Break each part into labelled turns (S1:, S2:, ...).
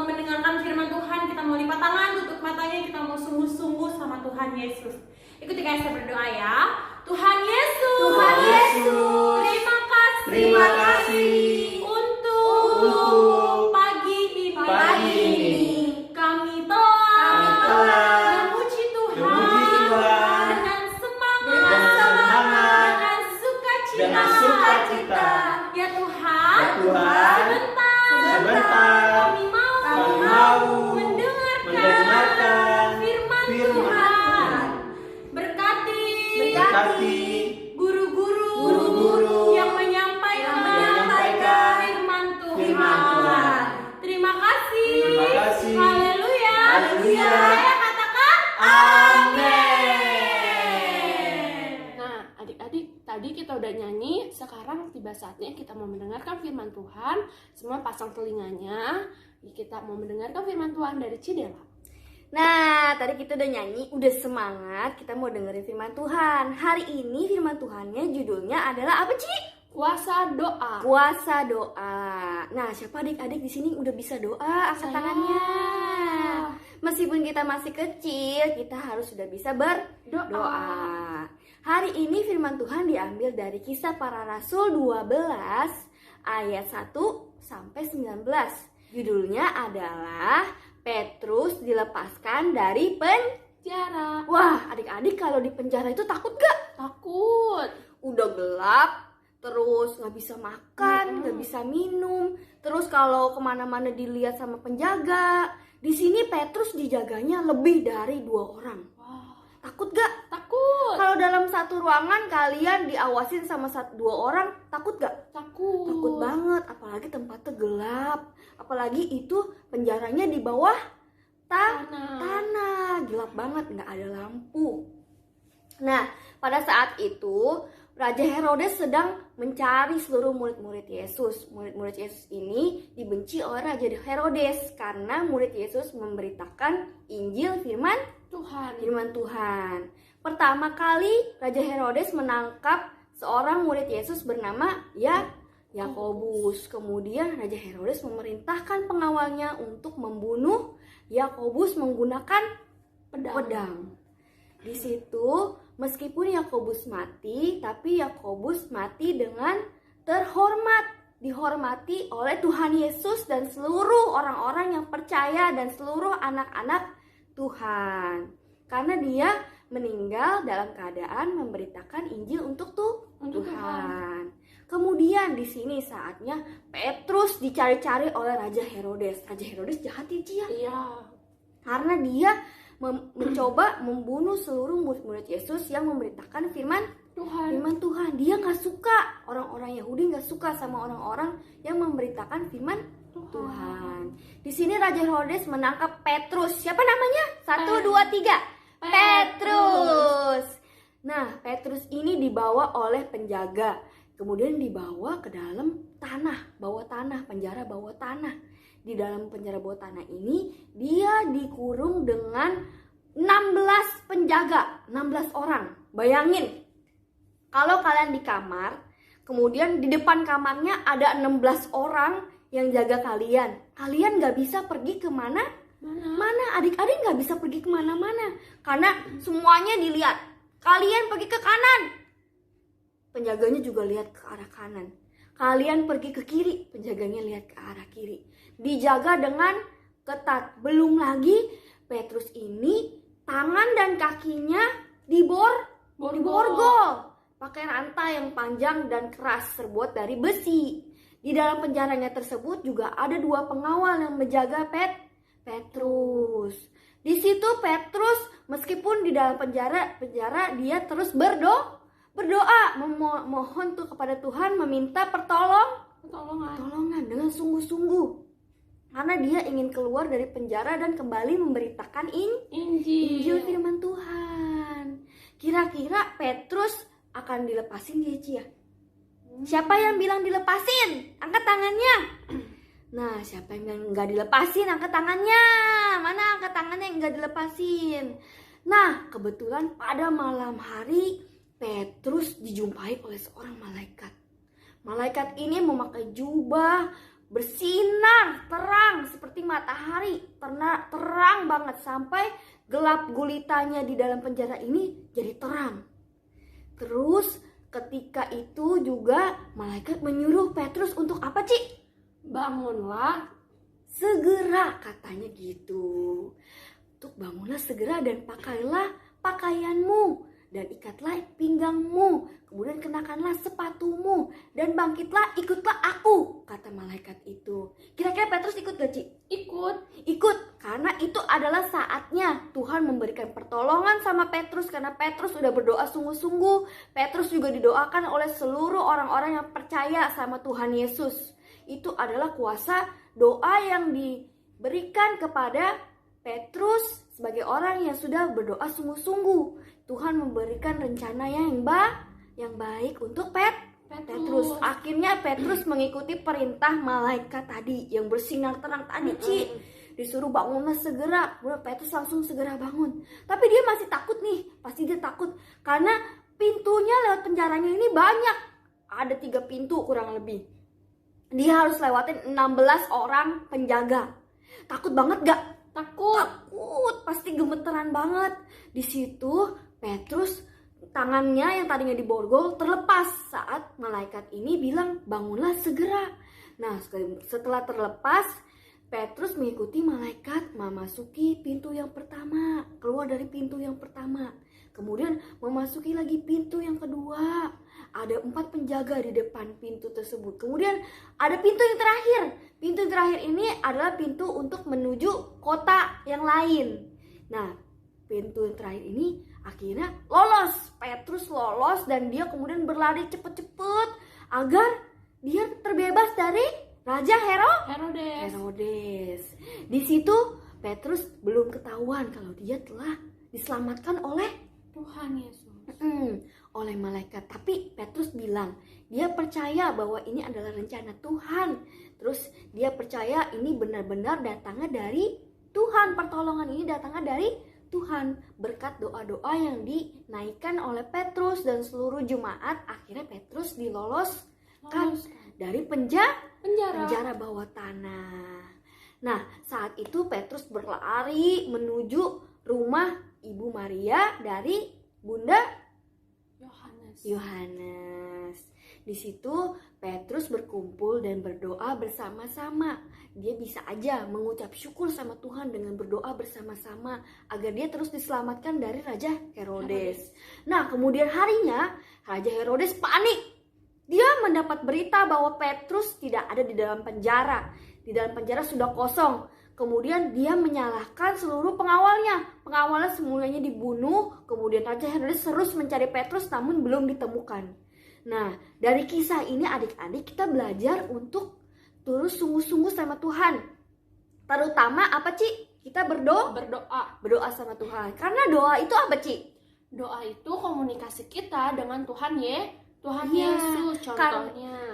S1: mendengarkan firman Tuhan, kita mau lipat tangan, tutup matanya, kita mau sungguh-sungguh sama Tuhan Yesus. Ikuti saya berdoa ya. Tuhan Yesus,
S2: Tuhan Yesus,
S1: terima kasih untuk pagi ini. Kami telah memuji Tuhan dengan semangat, dengan sukacita. Ya Tuhan, sebentar kami mau mendengarkan firman Tuhan. Berkati guru-guru yang menyampaikan firman Tuhan. Terima kasih. Haleluya. Saya katakan amin.
S2: Nah, adik-adik, tadi kita udah nyanyi, sekarang tiba saatnya kita mau mendengarkan firman Tuhan. Semua pasang telinganya, kita mau mendengarkan firman Tuhan dari Cidela.
S3: Nah, tadi kita udah nyanyi, udah semangat, kita mau dengerin firman Tuhan. Hari ini firman Tuhannya judulnya adalah apa, Ci?
S2: Puasa doa.
S3: Puasa doa. Nah, siapa adik-adik di sini udah bisa doa? Angkat tangannya. Meskipun kita masih kecil, kita harus sudah bisa berdoa. Hari ini firman Tuhan diambil dari Kisah Para Rasul 12 ayat 1 sampai 19. Judulnya adalah Petrus dilepaskan dari penjara. Wah, adik-adik kalau di penjara itu takut gak?
S2: Takut.
S3: Udah gelap, terus gak bisa makan, gak bisa minum. Terus kalau kemana-mana dilihat sama penjaga. Di sini Petrus dijaganya lebih dari 2 orang.
S2: Wow.
S3: Takut gak?
S2: Takut.
S3: Kalau dalam satu ruangan kalian diawasin sama 2 orang, takut gak?
S2: Takut.
S3: Takut banget, apalagi tempatnya gelap. Apalagi itu penjaranya di bawah tanah. Gelap banget, nggak ada lampu. Nah, pada saat itu Raja Herodes sedang mencari seluruh murid-murid Yesus. Murid-murid Yesus ini dibenci oleh Raja Herodes karena murid Yesus memberitakan Injil firman Tuhan. Pertama kali Raja Herodes menangkap seorang murid Yesus bernama Yakobus. Kemudian Raja Herodes memerintahkan pengawalnya untuk membunuh Yakobus menggunakan pedang. Di situ meskipun Yakobus mati, tapi Yakobus mati dengan terhormat, dihormati oleh Tuhan Yesus dan seluruh orang-orang yang percaya dan seluruh anak-anak Tuhan. Karena dia meninggal dalam keadaan memberitakan Injil untuk Tuhan. Kemudian di sini saatnya Petrus dicari-cari oleh Raja Herodes. Raja Herodes jahat ya, Ci, ya?
S2: Iya.
S3: Karena dia mencoba membunuh seluruh murid-murid Yesus yang memberitakan firman Tuhan. Dia nggak suka, orang-orang Yahudi nggak suka sama orang-orang yang memberitakan firman Tuhan. Di sini Raja Herodes menangkap Petrus. Siapa namanya? 1, 2, 3. Petrus. Nah, Petrus ini dibawa oleh penjaga. Kemudian dibawa ke dalam penjara bawah tanah. Di dalam penjara bawah tanah ini dia dikurung dengan 16 penjaga, 16 orang. Bayangin, kalau kalian di kamar, kemudian di depan kamarnya ada 16 orang yang jaga kalian. Kalian gak bisa pergi kemana? Mana? Adik-adik gak bisa pergi kemana-mana. Karena semuanya dilihat. Kalian pergi ke kanan, penjaganya juga lihat ke arah kanan. Kalian pergi ke kiri, penjaganya lihat ke arah kiri. Dijaga dengan ketat. Belum lagi Petrus ini tangan dan kakinya diborgol. Pakai rantai yang panjang dan keras terbuat dari besi. Di dalam penjaranya tersebut juga ada 2 pengawal yang menjaga Petrus. Di situ Petrus meskipun di dalam penjara dia terus berdoa memohon tuh kepada Tuhan, meminta pertolongan dengan sungguh-sungguh. Karena dia ingin keluar dari penjara dan kembali memberitakan Injil firman Tuhan. Kira-kira Petrus akan dilepasin dia, Ci, ya? Siapa yang bilang dilepasin? Angkat tangannya. Nah, siapa yang bilang nggak dilepasin? Angkat tangannya. Mana angkat tangannya yang nggak dilepasin? Nah, kebetulan pada malam hari Petrus dijumpai oleh seorang malaikat. Malaikat ini memakai jubah bersinar terang seperti matahari, terang banget sampai gelap gulitanya di dalam penjara ini jadi terang. Terus ketika itu juga malaikat menyuruh Petrus untuk apa, Ci?
S2: Bangunlah.
S3: Segera, katanya gitu. Untuk bangunlah segera dan pakailah pakaianmu dan ikatlah pinggangmu, kemudian kenakanlah sepatumu dan bangkitlah, ikutlah aku, kata malaikat itu. Kira-kira Petrus ikut gak, Ci? Ikut, karena itu adalah saatnya Tuhan memberikan pertolongan sama Petrus, karena Petrus sudah berdoa sungguh-sungguh. Petrus juga didoakan oleh seluruh orang-orang yang percaya sama Tuhan Yesus. Itu adalah kuasa doa yang diberikan kepada Petrus sebagai orang yang sudah berdoa sungguh-sungguh. Tuhan memberikan rencana yang baik untuk Petrus. Akhirnya Petrus mengikuti perintah malaikat tadi yang bersinar terang tadi, Ci. Disuruh bangunlah segera. Petrus langsung segera bangun. Tapi dia masih takut nih. Pasti dia takut karena pintunya lewat penjaranya ini banyak. Ada 3 pintu kurang lebih. Dia harus lewatin 16 orang penjaga. Takut banget gak? Takut, pasti gemeteran banget. Di situ Petrus tangannya yang tadinya diborgol terlepas saat malaikat ini bilang bangunlah segera. Nah, setelah terlepas, Petrus mengikuti malaikat memasuki pintu yang pertama, keluar dari pintu yang pertama. Kemudian memasuki lagi pintu yang kedua. Ada 4 penjaga di depan pintu tersebut. Kemudian ada pintu yang terakhir. Pintu yang terakhir ini adalah pintu untuk menuju kota yang lain. Nah, pintu yang terakhir ini akhirnya lolos. Petrus lolos dan dia kemudian berlari cepet-cepet agar dia terbebas dari Raja Herodes. Di situ Petrus belum ketahuan kalau dia telah diselamatkan oleh
S2: Tuhan Yesus.
S3: Oleh malaikat. Tapi Petrus bilang dia percaya bahwa ini adalah rencana Tuhan. Terus dia percaya ini benar-benar datangnya dari Tuhan. Pertolongan ini datangnya dari Tuhan. Berkat doa-doa yang dinaikkan oleh Petrus dan seluruh jemaat, akhirnya Petrus diloloskan dari penjara bawah tanah. Nah, saat itu Petrus berlari menuju rumah Ibu Maria dari Bunda Yohanes. Di situ Petrus berkumpul dan berdoa bersama-sama. Dia bisa aja mengucap syukur sama Tuhan dengan berdoa bersama-sama agar dia terus diselamatkan dari Raja Herodes. Nah, kemudian harinya Raja Herodes panik. Dia mendapat berita bahwa Petrus tidak ada di dalam penjara. Di dalam penjara sudah kosong. Kemudian dia menyalahkan seluruh pengawalnya. Pengawalnya semuanya dibunuh. Kemudian Raja Herodes terus mencari Petrus namun belum ditemukan. Nah, dari kisah ini adik-adik kita belajar untuk terus sungguh-sungguh sama Tuhan. Terutama apa, Ci? Kita berdoa sama Tuhan. Karena doa itu apa, Ci?
S2: Doa itu komunikasi kita dengan Tuhan Yesus.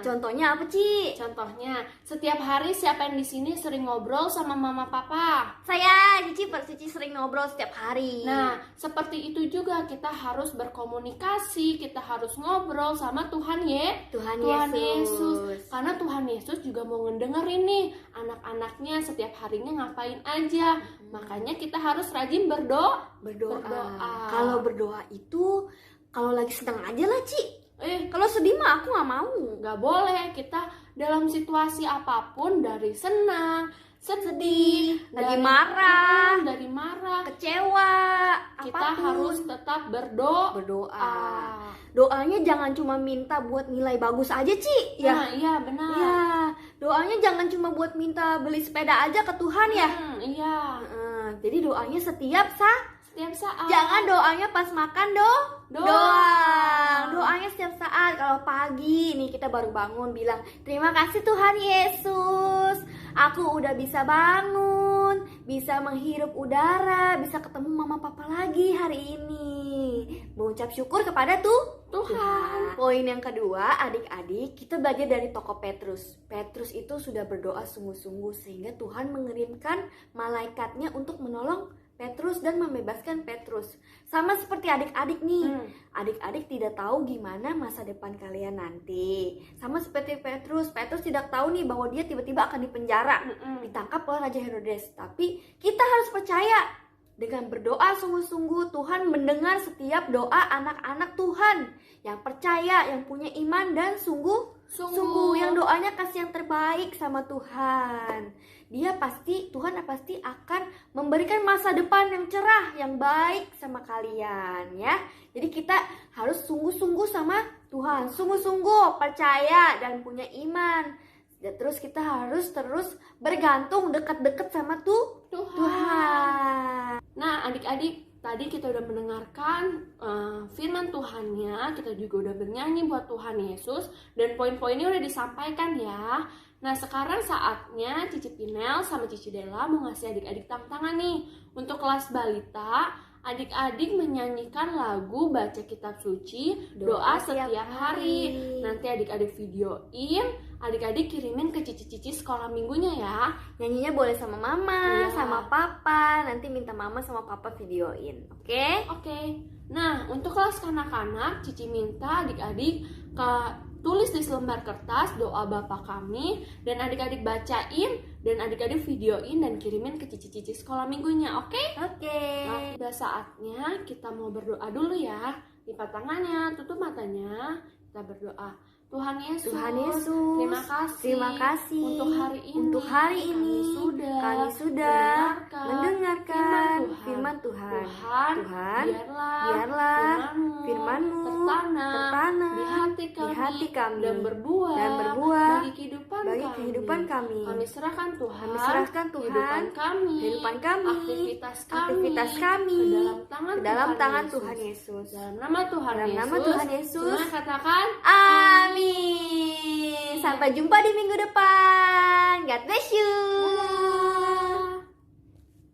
S3: Contohnya apa, Ci?
S2: Contohnya, setiap hari siapa yang di sini sering ngobrol sama mama papa?
S3: Saya, Cici sering ngobrol setiap hari.
S2: Nah, seperti itu juga kita harus berkomunikasi, kita harus ngobrol sama Tuhan Yesus. Karena Tuhan Yesus juga mau ngedengerin nih anak-anaknya setiap harinya ngapain aja. Makanya kita harus rajin berdoa.
S3: Kalau berdoa itu kalau lagi senang aja lah, Ci. Kalau sedih mah aku gak mau.
S2: Gak boleh, kita dalam situasi apapun, dari senang, sedih,
S3: dari marah, kecewa,
S2: kita
S3: apapun,
S2: harus tetap berdoa.
S3: Doanya jangan cuma minta buat nilai bagus aja, Ci.
S2: Nah, iya benar.
S3: Ya, doanya jangan cuma buat minta beli sepeda aja ke Tuhan ya.
S2: Iya.
S3: Jadi doanya setiap saat.
S2: Jangan
S3: doanya pas makan doanya setiap saat. Kalau pagi nih kita baru bangun bilang terima kasih Tuhan Yesus, aku udah bisa bangun, bisa menghirup udara, bisa ketemu mama papa lagi hari ini. Mengucap syukur kepada Tuhan. Poin yang kedua, adik-adik, kita belajar dari tokoh Petrus. Petrus itu sudah berdoa sungguh-sungguh sehingga Tuhan mengirimkan malaikatnya untuk menolong Petrus dan membebaskan Petrus. Sama seperti adik-adik nih. Adik-adik tidak tahu gimana masa depan kalian nanti. Sama seperti Petrus. Petrus tidak tahu nih bahwa dia tiba-tiba akan dipenjara, ditangkap oleh Raja Herodes. Tapi kita harus percaya, dengan berdoa sungguh-sungguh Tuhan mendengar setiap doa anak-anak Tuhan yang percaya, yang punya iman dan sungguh yang doanya kasih yang terbaik sama Tuhan. Tuhan pasti akan memberikan masa depan yang cerah, yang baik sama kalian ya. Jadi kita harus sungguh-sungguh sama Tuhan, sungguh-sungguh percaya dan punya iman. Dan terus kita harus terus bergantung dekat-dekat sama Tuhan.
S2: Nah, adik-adik, tadi kita udah mendengarkan firman Tuhannya, kita juga udah bernyanyi buat Tuhan Yesus, dan poin-poinnya udah disampaikan ya. Nah, sekarang saatnya Cici Pinel sama Cici Della mau ngasih adik-adik tantangan nih. Untuk kelas balita, adik-adik menyanyikan lagu baca kitab suci, doa setiap hari. Nanti adik-adik videoin, adik-adik kirimin ke cici-cici sekolah minggunya ya.
S3: Nyanyinya boleh sama mama, sama papa. Nanti minta mama sama papa videoin, oke?
S2: Oke. Nah, untuk kelas kanak-kanak, Cici minta adik-adik tulis di selembar kertas doa Bapa kami, dan adik-adik bacain, dan adik-adik videoin dan kirimin ke cici-cici sekolah minggunya, oke?
S3: Oke.
S2: Nah, udah saatnya kita mau berdoa dulu ya. Lipat tangannya, tutup matanya, kita berdoa. Tuhan Yesus, terima kasih untuk hari ini, kami sudah mendengarkan firman Tuhan. Biarlah firman-Mu tertanam di hati kami dan berbuah bagi kehidupan kami. Kami serahkan Tuhan kehidupan kami, aktivitas kami ke dalam tangan Tuhan Yesus. Dalam nama Tuhan Yesus, semua katakan
S3: Amin. Sampai jumpa di minggu depan. God bless you.